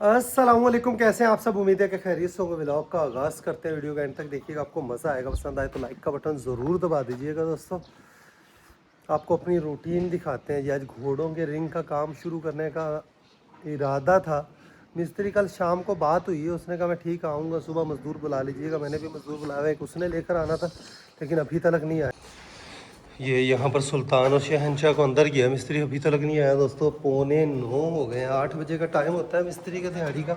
अस्सलामुअलैकुम, कैसे हैं आप सब। उम्मीद है कि खैरियत से होंगे। व्लॉग का आगाज़ करते हैं, वीडियो का एंड तक देखिएगा, आपको मज़ा आएगा। पसंद आए तो लाइक का बटन ज़रूर दबा दीजिएगा। दोस्तों आपको अपनी रूटीन दिखाते हैं जी। आज घोड़ों के रिंग का काम शुरू करने का इरादा था। मिस्त्री कल शाम को बात हुई है, उसने कहा मैं ठीक आऊँगा, सुबह मज़दूर बुला लीजिएगा। मैंने भी मज़दूर बुलाया, एक उसने लेकर आना था लेकिन अभी तक नहीं आया। ये यहाँ पर सुल्तान और शहनशाह को अंदर किया, मिस्त्री अभी तक नहीं आया। दोस्तों 9:15 हो गए हैं, 8 बजे का टाइम होता है मिस्त्री का दिहाड़ी का।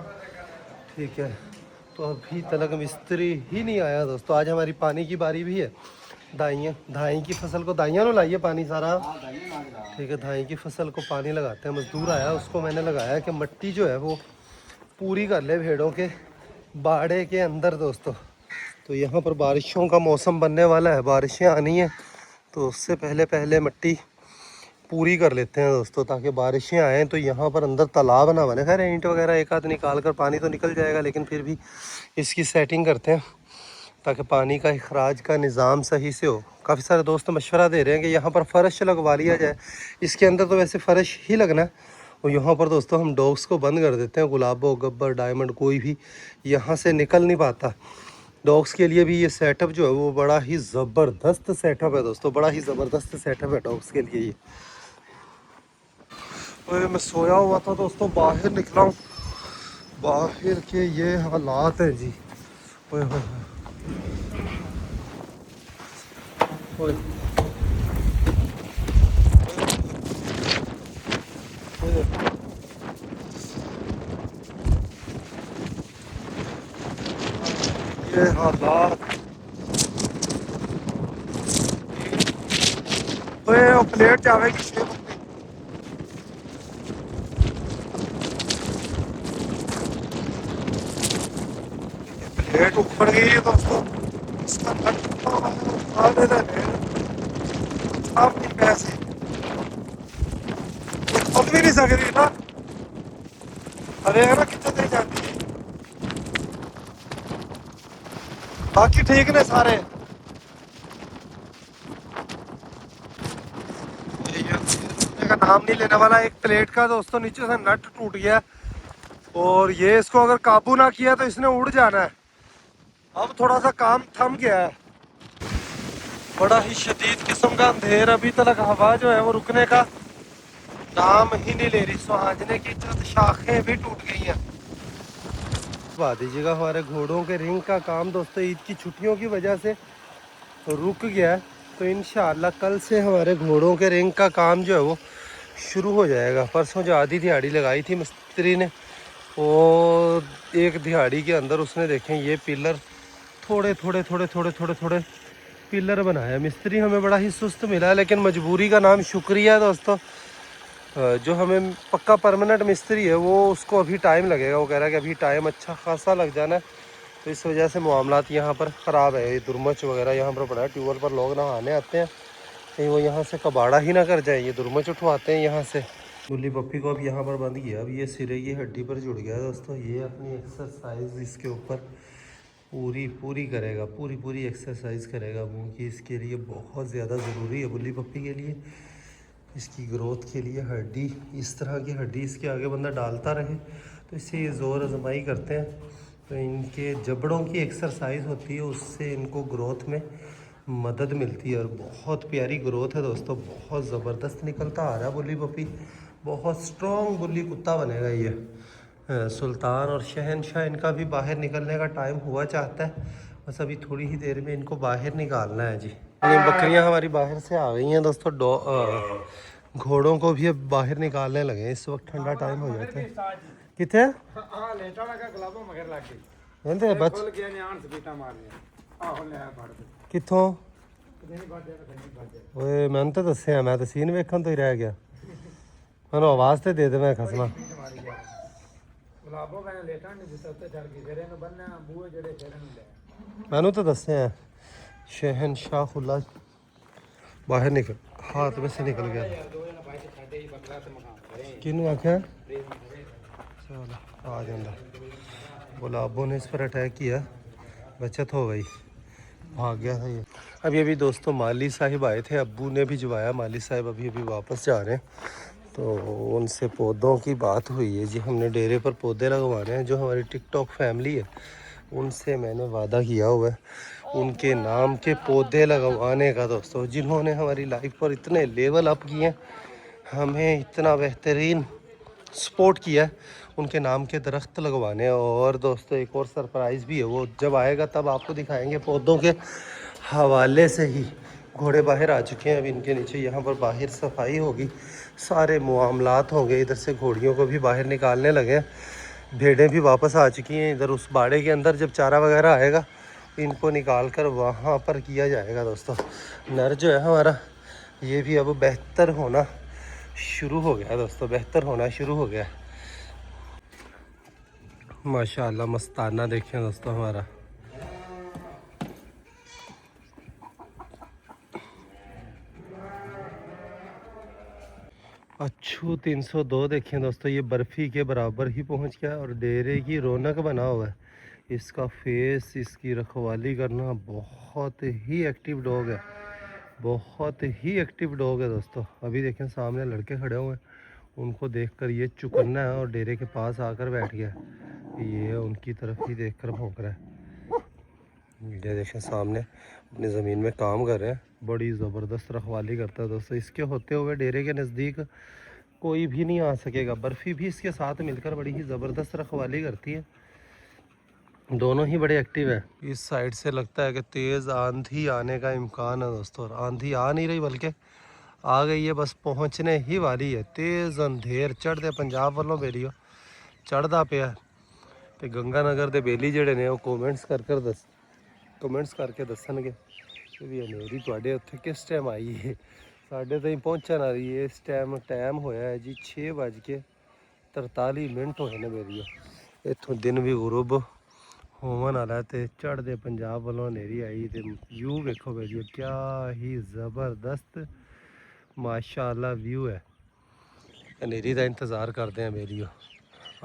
ठीक है, तो अभी तक मिस्त्री ही नहीं आया। दोस्तों आज हमारी पानी की बारी भी है। धाई की फसल को दाइयाँ लो लाइए पानी सारा। ठीक है, धाई की फसल को पानी लगाते हैं। मजदूर आया, उसको मैंने लगाया कि मिट्टी जो है वो पूरी कर ले भेड़ों के बाड़े के अंदर। दोस्तों तो यहाँ पर बारिशों का मौसम बनने वाला है, बारिशें आनी है, तो उससे पहले पहले मिट्टी पूरी कर लेते हैं दोस्तों, ताकि बारिशें आएँ तो यहाँ पर अंदर तालाब ना बने। खैर ईंट वगैरह एक आध निकाल कर पानी तो निकल जाएगा, लेकिन फिर भी इसकी सेटिंग करते हैं ताकि पानी का अखराज का निज़ाम सही से हो। काफ़ी सारे दोस्त मशवरा दे रहे हैं कि यहाँ पर फ़र्श लगवा लिया जाए। इसके अंदर तो वैसे फ़र्श ही लगना है, और यहाँ पर दोस्तों हम डॉग्स को बंद कर देते हैं। गुलाबो, गब्बर, डायमंड कोई भी यहाँ से निकल नहीं पाता। डॉग्स के लिए भी ये सेटअप जो है वो बड़ा ही ज़बरदस्त सेटअप है दोस्तों, बड़ा ही ज़बरदस्त सेटअप है डॉग्स के लिए ये। तो मैं सोया हुआ था दोस्तों, बाहर निकला हूँ, बाहर के ये हालात हैं जी। ओए होए होए ओए, ये हालात। ओए वो प्लेट जावेगी शेप, प्लेट ऊपर गई है दोस्तों। इसका नट टूटा हुआ है, उठा देना है। आप नहीं पैसे खुद भी नहीं सक रही ना। अरे है ना, कितने देर जाती है। बाकी ठीक ने सारे। ये का नाम नहीं लेने वाला। एक प्लेट का दोस्तों नीचे से नट टूट गया, और ये इसको अगर काबू ना किया तो इसने उड़ जाना है। अब थोड़ा सा काम थम गया है। बड़ा ही शदीद किस्म का अंधेर, अभी तक हवा जो है वो रुकने का नाम ही नहीं ले रही। सुहाजने की चंद शाखें भी टूट गई हैं। बता दीजिएगा, हमारे घोड़ों के रिंग का काम दोस्तों ईद की छुट्टियों की वजह से रुक गया है। तो इंशाअल्लाह कल से हमारे घोड़ों के रिंग का काम जो है वो शुरू हो जाएगा। परसों जो आधी दिहाड़ी लगाई थी मिस्त्री ने, और एक दिहाड़ी के अंदर उसने देखें ये पिलर थोड़े थोड़े थोड़े थोड़े थोड़े थोड़े पिलर बनाया। मिस्त्री हमें बड़ा ही सुस्त मिला, लेकिन मजबूरी का नाम शुक्रिया है दोस्तों। जो हमें पक्का परमानेंट मिस्त्री है वो, उसको अभी टाइम लगेगा। वो कह रहा है कि अभी टाइम अच्छा खासा लग जाना है, तो इस वजह से मामलात यहाँ पर ख़राब है। ये दुरमच वगैरह यहाँ पर पड़ा है। ट्यूबवेल पर लोग नहाने आते हैं, कहीं वो यहाँ से कबाड़ा ही ना कर जाए। ये दुरमच उठवाते हैं यहाँ से। बुल्ली पप्पी को अब यहाँ पर बंद किया। अब ये सिरे की हड्डी पर जुड़ गया है दोस्तों। ये अपनी एक्सरसाइज इसके ऊपर पूरी पूरी करेगा, पूरी पूरी एक्सरसाइज करेगा मुँह की। इसके लिए बहुत ज़्यादा ज़रूरी है बुल्ली पप्पी के लिए, इसकी ग्रोथ के लिए। हड्डी, इस तरह की हड्डी इसके आगे बंदा डालता रहे, तो इससे ये ज़ोर आजमाई करते हैं। तो इनके जबड़ों की एक्सरसाइज होती है, उससे इनको ग्रोथ में मदद मिलती है, और बहुत प्यारी ग्रोथ है दोस्तों। बहुत ज़बरदस्त निकलता आ रहा है बुल्ली पपी। बहुत स्ट्रॉन्ग बुल्ली कुत्ता बनेगा ये। सुल्तान और शहनशाह, इनका भी बाहर निकलने का टाइम हुआ चाहता है। बस अभी थोड़ी ही देर में इनको बाहर निकालना है जी। ये बकरियां हमारी बाहर से आ गई हैं दोस्तों। घोड़ों को भी अब बाहर निकालने लगे हैं। इस वक्त ठंडा टाइम हो जाता है। कितने कहते बच कितों ओए, मैंने तो दसिया, मैं तो सीन वेखन तो ही रह गया। मैं आवाज़ तो दे दे, मैं खसमा। मैनू तो दसिया शहनशाह खुला बाहर निकल, हाथ में से निकल गया। किनू आख्या चलो आ जाता। गुलाबों ने इस पर अटैक किया, बचत हो गई, भाग गया था ये। अभी अभी दोस्तों माली साहिब आए थे, अब्बू ने भिजवाया। माली साहिब अभी अभी वापस जा रहे हैं। तो उनसे पौधों की बात हुई है जी, हमने डेरे पर पौधे लगवाने हैं। जो हमारी टिकटॉक फैमिली है उनसे मैंने वादा किया हुआ है उनके नाम के पौधे लगवाने का दोस्तों, जिन्होंने हमारी लाइफ पर इतने लेवल अप किए हैं, हमें इतना बेहतरीन सपोर्ट किया है, उनके नाम के दरख्त लगवाने हैं। और दोस्तों एक और सरप्राइज़ भी है, वो जब आएगा तब आपको दिखाएंगे। पौधों के हवाले से ही घोड़े बाहर आ चुके हैं, अभी इनके नीचे यहाँ पर बाहर सफाई होगी, सारे मामलात होंगे। इधर से घोड़ियों को भी बाहर निकालने लगे हैं, भेड़ें भी वापस आ चुकी हैं। इधर उस बाड़े के अंदर जब चारा वगैरह आएगा इनको निकाल कर वहाँ पर किया जाएगा दोस्तों। नर जो है हमारा ये भी अब बेहतर होना शुरू हो गया दोस्तों, बेहतर होना शुरू हो गया। माशाल्लाह मस्ताना देखें दोस्तों हमारा। अच्छू 302 देखें दोस्तों, ये बर्फ़ी के बराबर ही पहुंच गया और डेरे की रौनक बना हुआ है। इसका फेस, इसकी रखवाली करना, बहुत ही एक्टिव डॉग है, बहुत ही एक्टिव डॉग है दोस्तों। अभी देखें सामने लड़के खड़े हुए हैं, उनको देखकर ये चुकन्ना है और डेरे के पास आकर बैठ गया। ये उनकी तरफ ही देखकर भौंक रहा है। ये देखें सामने अपनी ज़मीन में काम कर रहे हैं, बड़ी ज़बरदस्त रखवाली करता है दोस्तों। इसके होते हुए डेरे के नज़दीक कोई भी नहीं आ सकेगा। बर्फ़ी भी इसके साथ मिलकर बड़ी ही ज़बरदस्त रखवाली करती है, दोनों ही बड़े एक्टिव है। इस साइड से लगता है कि तेज़ आंधी आने का इम्कान है दोस्तों, और आंधी आ नहीं रही बल्कि आ गई है, बस पहुंचने ही वाली है। तेज़ अंधेर चढ़ते पंजाब वालों बेलियो चढ़दा पिया ते गंगानगर दे बेली ਜਿਹੜੇ ਨੇ ਉਹ कमेंट्स करके दसणगे कि भी हनेरी ਤੁਹਾਡੇ ਉੱਥੇ किस टाइम आई है। साढ़े ताईं पहुँचन आ रही है। इस टाइम होया है जी 6:43 होए ने बेलियो। इत्थों दिन भी गुरूब होवन वाला है ते चढ़दे पंजाब वालों हनेरी आई ते व्यू वेखो बेलियो, क्या ही ज़बरदस्त माशाअल्लाह व्यू है। हनेरी का इंतज़ार करते हैं बेलियो,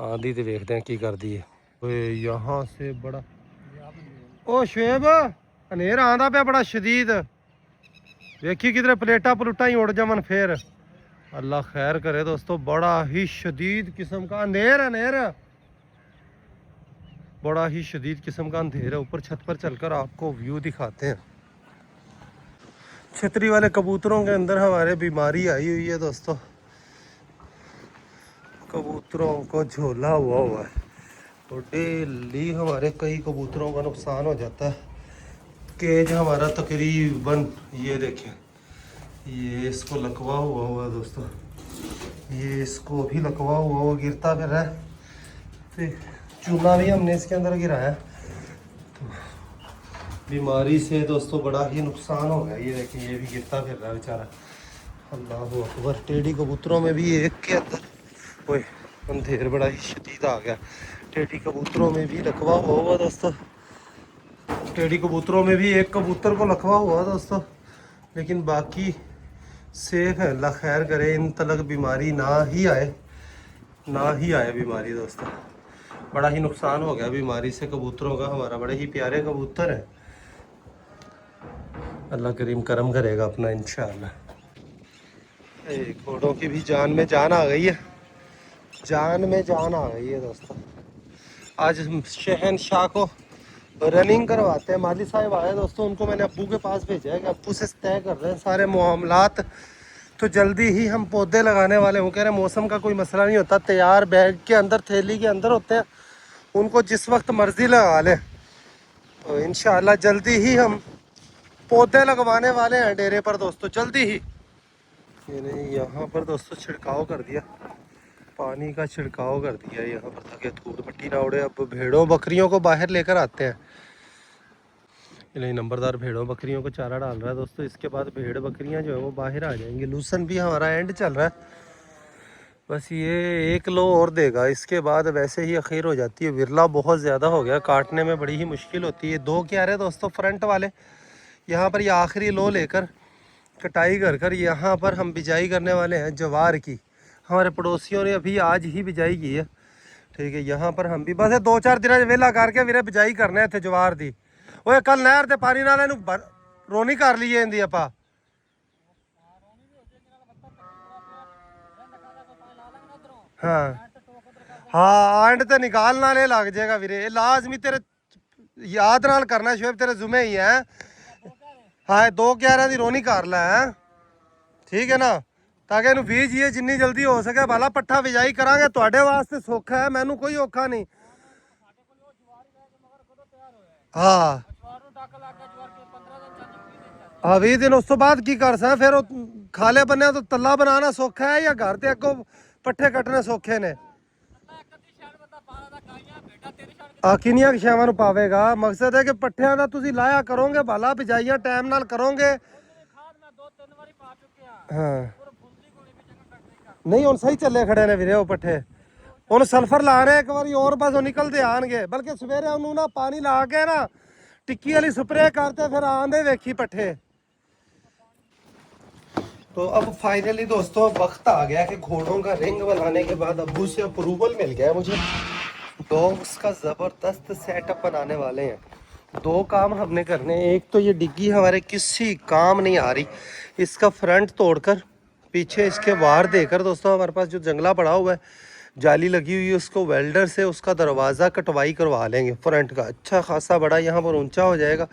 आंधी तो वेखते हैं की करती है। यहाँ से बड़ा ओ शुएब हनेर आंदा पे बड़ा शदीद, वेखी किधरे प्लेटा प्लूटा ही उड़ जावन फिर। अल्लाह खैर करे दोस्तों, बड़ा ही शदीद किस्म का अंधेर है, बड़ा ही शदीद किस्म का अंधेर है। ऊपर छत पर चलकर आपको व्यू दिखाते हैं। छतरी वाले कबूतरों के अंदर हमारे बीमारी आई हुई है दोस्तों, कबूतरों को झोला हुआ है तो डेली हमारे कई कबूतरों का नुकसान हो जाता है। केज हमारा तकरीबन ये देखें, ये इसको लकवा हुआ दोस्तों, ये इसको भी लकवा हुआ गिरता फिर रहा है। तो चूना भी हमने इसके अंदर गिराया, तो बीमारी से दोस्तों बड़ा ही नुकसान हो गया। ये देखें ये भी गिरता फिर रहा है बेचारा। अल्लाह अकबर। टेढ़ी कबूतरों में भी एक के अंदर ओए अंधेर बड़ा ही शदीद आ गया। टेढ़ी कबूतरों में भी लकवा हुआ दोस्तों, टेढ़ी कबूतरों में भी एक कबूतर को लकवा हुआ दोस्तों, लेकिन बाकी सेफ है। अल्लाह खैर करे, इन तलक बीमारी ना ही आए बीमारी दोस्तों। बड़ा ही नुकसान हो गया बीमारी से कबूतरों का। हमारा बड़े ही प्यारे कबूतर है, अल्लाह करीम करम करेगा अपना इंशाअल्लाह। घोड़ों की भी जान में जान आ गई है, जान में जान आ गई है दोस्तों। आज शहनशाह को रनिंग करवाते हैं। माली साहब आए दोस्तों, उनको मैंने अब्बू के पास भेजा है कि अब्बू से तय कर रहे हैं सारे मामलात, तो जल्दी ही हम पौधे लगाने वाले हैं। कह रहे हैं मौसम का कोई मसला नहीं होता, तैयार बैग के अंदर थैली के अंदर होते हैं, उनको जिस वक्त मर्जी लगा लें। तो इंशाअल्लाह जल्दी ही हम पौधे लगवाने वाले हैं डेरे पर दोस्तों, जल्दी ही। यहाँ पर दोस्तों छिड़काव कर दिया, पानी का छिड़काव कर दिया यहाँ पर ताकि धूल मिट्टी ना उड़े। अब भेड़ों बकरियों को बाहर लेकर आते हैं। नहीं नंबरदार भेड़ों बकरियों को चारा डाल रहा है दोस्तों। इसके बाद भेड़ बकरियां जो है वो बाहर आ जाएंगी। लूसन भी हमारा एंड चल रहा है, बस ये 1 लो और देगा, इसके बाद वैसे ही अखीर हो जाती है। विरला बहुत ज़्यादा हो गया, काटने में बड़ी ही मुश्किल होती है। 2 क्यारे दोस्तों फ्रंट वाले, यहाँ पर ये आखिरी लो लेकर कटाई कर कर यहाँ पर हम बिजाई करने वाले हैं जवार की। हमारे पड़ोसियों ने अभी आज ही बिजाई की है, ठीक है। यहाँ पर हम भी बस 2-4 दिन वेला करके वीरे बिजाई करने थे जवार दी। ओए कल नहर ते पानी नाल इहनूं रोनी कर लईए इंदी आपां। हाँ हाँ एंड ते निकाल नाले लग जाएगा वीरे ये लाजमी तेरे याद नाल करना शुएब तेरे जुमे ही है हाँ 2/11 दी रोनी कर लै हैं ठीक है ना ताकि ਇਹਨੂੰ ਬੀਜੀਏ ਜਿੰਨੀ ਜਲਦੀ ਹੋ ਸਕੇ ਭਲਾ ਪੱਠਾ ਬਿਜਾਈ ਕਰਾਂਗੇ ਤੁਹਾਡੇ ਵਾਸਤੇ ਸੌਖਾ ਹੈ ਮੈਨੂੰ ਕੋਈ ਔਖਾ ਨਹੀਂ ਹਾਂ ਹਾਂ 20 ਦਿਨ ਉਸ ਤੋਂ ਬਾਅਦ ਕੀ ਕਰ ਸਾਂ ਫਿਰ ਉਹ ਖਾਲੇ ਬੰਨਿਆਂ ਤੋਂ ਤੱਲਾ ਬਣਾਉਣਾ ਸੌਖਾ ਹੈ ਜਾਂ ਘਰ ਤੇ ਅੱਗੋਂ ਪੱਠੇ ਕੱਟਣੇ ਸੌਖੇ ਨੇ ਆ ਕਿੰਨੀਆਂ ਸ਼ਾਵਾਂ ਨੂੰ ਪਾਵੇਗਾ ਮਕਸਦ ਹੈ ਕਿ ਪੱਠਿਆਂ ਦਾ ਤੁਸੀਂ ਲਾਇਆ ਕਰੋਗੇ ਭਲਾ ਬਿਜਾਈਆਂ ਟਾਈਮ ਨਾਲ ਕਰੋਗੇ ਹਾਂ ਨਹੀਂ ਹੁਣ ਸਹੀ ਚੱਲੇ ਖੜੇ ਨੇ ਵੀਰੇ ਉਹ ਪੱਠੇ ਹੁਣ ਸਲਫਰ ਲਾ ਰਹੇ ਇੱਕ ਵਾਰੀ ਹੋਰ ਬਸ ਉਹ ਨਿਕਲਦੇ ਆਣਗੇ ਬਲਕਿ ਸਵੇਰੇ ਉਹਨੂੰ ਨਾ ਪਾਣੀ ਲਾ ਕੇ ਨਾ टिक्की वाली स्प्रे करते फिर आंदे देखी पट्ठे तो अब फाइनली दोस्तों वक्त आ गया कि घोड़ों का रिंग बनाने के बाद अब्बू से अप्रूवल मिल गया मुझे डॉग्स का ज़बरदस्त सेटअप बनाने वाले हैं 2 काम हमने करने हैं एक तो ये डिग्गी हमारे किसी काम नहीं आ रही इसका फ्रंट तोड़कर पीछे इसके वार देकर दोस्तों हमारे पास जो जंगला पड़ा हुआ है जाली लगी हुई है उसको वेल्डर से उसका दरवाज़ा कटवाई करवा लेंगे फ्रंट का अच्छा खासा बड़ा यहाँ पर ऊंचा हो जाएगा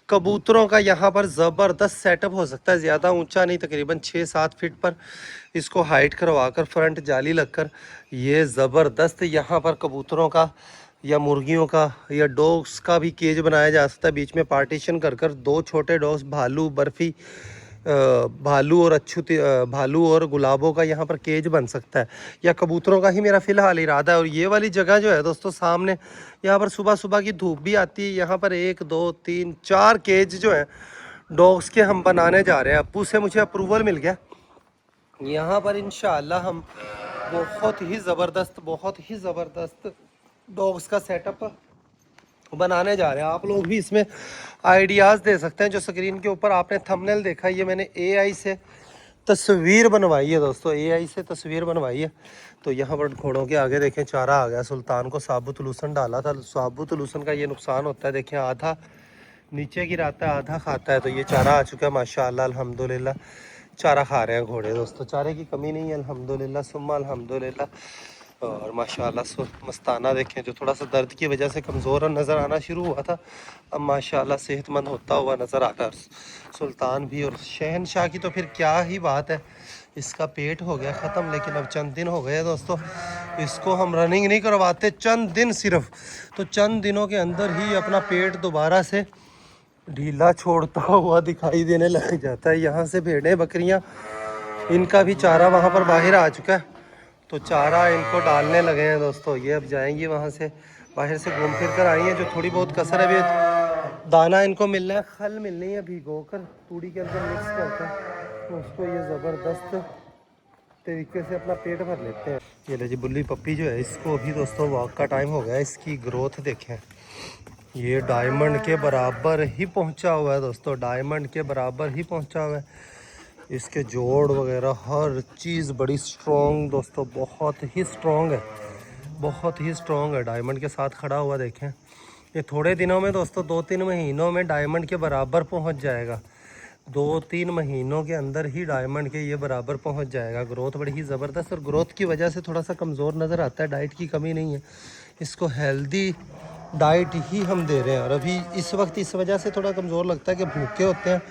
कबूतरों का यहाँ पर ज़बरदस्त सेटअप हो सकता है ज़्यादा ऊंचा नहीं तकरीबन 6-7 फीट पर इसको हाइट करवा कर फ्रंट जाली लगकर ये ज़बरदस्त यहाँ पर कबूतरों का या मुर्गियों का या डॉग्स का भी केज बनाया जा सकता है बीच में पार्टीशन कर कर 2 छोटे डॉग्स भालू बर्फ़ी भालू और भालू और गुलाबों का यहाँ पर केज बन सकता है या कबूतरों का ही मेरा फ़िलहाल इरादा है और ये वाली जगह जो है दोस्तों सामने यहाँ पर सुबह सुबह की धूप भी आती है यहाँ पर 1 2 3 4 केज जो है डॉग्स के हम बनाने जा रहे हैं अप्पू से मुझे अप्रूवल मिल गया यहाँ पर इंशाल्लाह हम बहुत ही ज़बरदस्त डॉग्स का सेटअप बनाने जा रहे हैं आप लोग भी इसमें आइडियाज़ दे सकते हैं जो स्क्रीन के ऊपर आपने थंबनेल देखा ये मैंने एआई से तस्वीर बनवाई है दोस्तों एआई से तस्वीर बनवाई है तो यहाँ पर घोड़ों के आगे देखें चारा आ गया सुल्तान को साबुत लूसन डाला था साबुत लूसन का ये नुकसान होता है देखें आधा नीचे गिराता है आधा खाता है तो ये चारा आ चुका है माशाल्लाह अल्हम्दुलिल्लाह चारा खा रहे हैं घोड़े दोस्तों चारे की कमी नहीं है अल्हम्दुलिल्लाह सुम्मा अल्हम्दुलिल्लाह और माशाल्लाह मस्ताना देखें जो थोड़ा सा दर्द की वजह से कमज़ोर नज़र आना शुरू हुआ था अब माशाल्लाह सेहतमंद होता हुआ नज़र आ रहा है सुल्तान भी और शहनशाह की तो फिर क्या ही बात है इसका पेट हो गया ख़त्म लेकिन अब चंद दिन हो गए दोस्तों इसको हम रनिंग नहीं करवाते चंद दिन सिर्फ तो चंद दिनों के अंदर ही अपना पेट दोबारा से ढीला छोड़ता हुआ दिखाई देने लग जाता है यहाँ से भेड़ें बकरियाँ इनका भी चारा वहाँ पर बाहर आ चुका है तो चारा इनको डालने लगे हैं दोस्तों ये अब जाएंगी वहाँ से बाहर से घूम फिर कर आई हैं जो थोड़ी बहुत कसर है अभी दाना इनको मिलना है खल मिलनी है भिगो कर तूड़ी के अंदर मिक्स करके तो उसको ये ज़बरदस्त तरीके से अपना पेट भर लेते हैं ये ले जी बुल्ली पप्पी जो है इसको अभी दोस्तों वॉक का टाइम हो गया इसकी ग्रोथ देखें ये डायमंड के बराबर ही पहुँचा हुआ है दोस्तों डायमंड के बराबर ही पहुँचा हुआ है इसके जोड़ वगैरह हर चीज़ बड़ी स्ट्रॉन्ग दोस्तों बहुत ही स्ट्रॉन्ग है डायमंड के साथ खड़ा हुआ देखें ये थोड़े दिनों में दोस्तों 2-3 महीनों में डायमंड के बराबर पहुंच जाएगा 2-3 महीनों के अंदर ही डायमंड के ये बराबर पहुंच जाएगा ग्रोथ बड़ी ही ज़बरदस्त और ग्रोथ की वजह से थोड़ा सा कमज़ोर नज़र आता है डाइट की कमी नहीं है इसको हेल्दी डाइट ही हम दे रहे हैं और अभी इस वक्त इस वजह से थोड़ा कमज़ोर लगता है कि भूखे होते हैं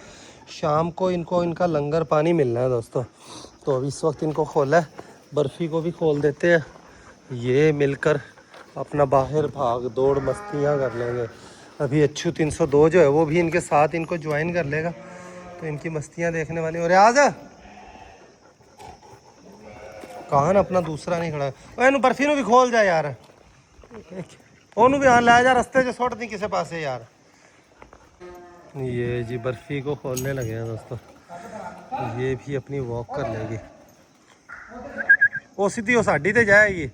शाम को इनको इनका लंगर पानी मिलना है दोस्तों तो अभी इस वक्त इनको खोला है बर्फ़ी को भी खोल देते हैं ये मिलकर अपना बाहर भाग दौड़ मस्तियाँ कर लेंगे अभी अच्छू 302 जो है वो भी इनके साथ इनको ज्वाइन कर लेगा तो इनकी मस्तियाँ देखने वाली और आज कान अपना दूसरा नहीं खड़ा है बर्फ़ी भी खोल जाए यार ओनू भी हाँ लै जा रस्ते च सुट दी किसी पास यार ये जी बर्फ़ी को खोलने लगे हैं दोस्तों ये भी अपनी वॉक कर लेगी वो सीधी वो साड़ी ते जाएगी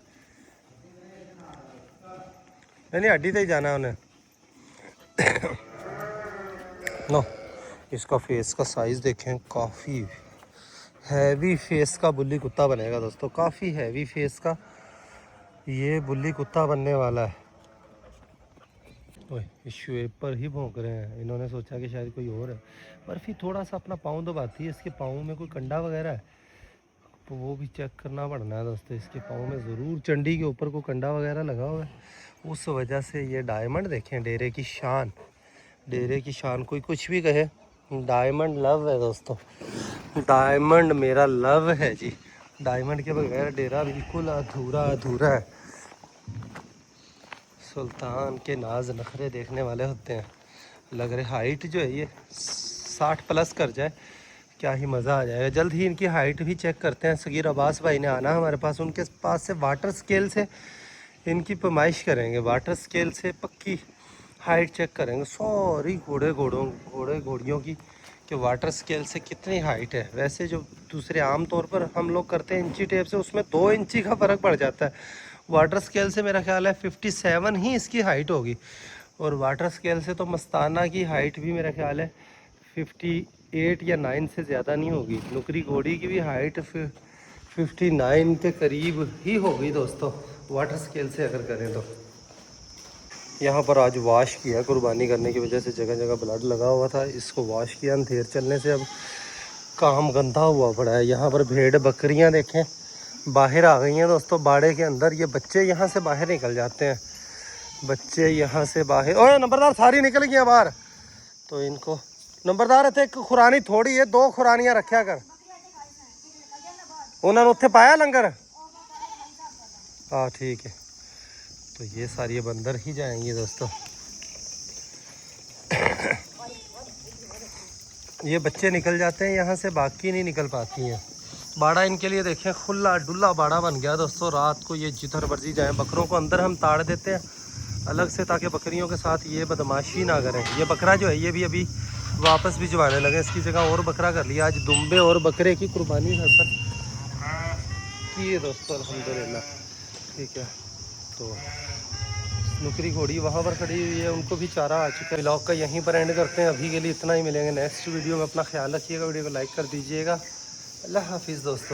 नहीं हड्डी ते ही जाना है उन्हें नो इसका फेस का साइज़ देखें काफ़ी हैवी फेस का बुल्ली कुत्ता बनेगा दोस्तों काफ़ी हैवी फेस का ये बुल्ली कुत्ता बनने वाला है इस शुएब पर ही भौंक रहे हैं इन्होंने सोचा कि शायद कोई और है बर्फ़ी थोड़ा सा अपना पाँव दबाती है इसके पाँव में कोई कंडा वगैरह है तो वो भी चेक करना पड़ना है दोस्तों। इसके पाँव में ज़रूर चंडी के ऊपर को कंडा वगैरह लगा हुआ है, उस वजह से ये डायमंड देखें, डेरे की शान, डेरे की शान। कोई कुछ भी कहे, डायमंड लव है दोस्तों, डायमंड मेरा लव है जी। डायमंड के बगैर डेरा बिल्कुल अधूरा अधूरा है। सुल्तान के नाज नखरे देखने वाले होते हैं। लग रहे हाइट जो है ये 60 प्लस कर जाए, क्या ही मज़ा आ जाएगा। जल्द ही इनकी हाइट भी चेक करते हैं। सगीर अब्बास भाई ने आना हमारे पास, उनके पास से वाटर स्केल से इनकी पैमाइश करेंगे। वाटर स्केल से पक्की हाइट चेक करेंगे सॉरी घोड़े घोड़ियों की, कि वाटर स्केल से कितनी हाइट है। वैसे जो दूसरे आम तौर पर हम लोग करते हैं इंची टेप से, उसमें 2 इंची का फ़र्क पड़ जाता है। वाटर स्केल से मेरा ख्याल है 57 ही इसकी हाइट होगी, और वाटर स्केल से तो मस्ताना की हाइट भी मेरा ख्याल है 58 या 9 से ज़्यादा नहीं होगी। नुकरी घोड़ी की भी हाइट 59 के करीब ही होगी दोस्तों, वाटर स्केल से अगर करें तो। यहाँ पर आज वॉश किया, कुर्बानी करने की वजह से जगह जगह ब्लड लगा हुआ था, इसको वॉश किया। अंधेर चलने से अब काम गंदा हुआ पड़ा है। यहाँ पर भेड़ बकरियाँ देखें बाहर आ गई हैं दोस्तों, बाड़े के अंदर। ये बच्चे यहाँ से बाहर निकल जाते हैं, बच्चे यहाँ से बाहर। ओए नंबरदार, सारी निकल गई बाहर, तो इनको नंबरदार इतने एक खुरानी थोड़ी है, 2 खुरानियाँ रखा कर। उन्होंने उत्थे पाया लंगर? हाँ ठीक है। तो ये सारी बंदर ही जाएंगे दोस्तों। ये बच्चे निकल जाते हैं यहाँ से, बाकी नहीं निकल पाती हैं। बाड़ा इनके लिए देखें खुला डुल्ला बाड़ा बन गया दोस्तों। रात को ये जिधर मर्जी जाएं। बकरों को अंदर हम ताड़ देते हैं अलग से, ताकि बकरियों के साथ ये बदमाशी ना करें। ये बकरा जो है ये भी अभी वापस भी भिजवाने लगे, इसकी जगह और बकरा कर लिया। आज दुम्बे और बकरे की कुर्बानी घर पर की है दोस्तों, अल्हम्दुलिल्लाह। ठीक है, तो नुकरी घोड़ी वहाँ पर खड़ी हुई है, उनको भी चारा आ चुका है। व्लॉग का यहीं पर एंड करते हैं, अभी के लिए इतना ही। मिलेंगे नेक्स्ट वीडियो में। अपना ख्याल रखिएगा, वीडियो को लाइक कर दीजिएगा। अल्लाह हाफिज़ दोस्तों।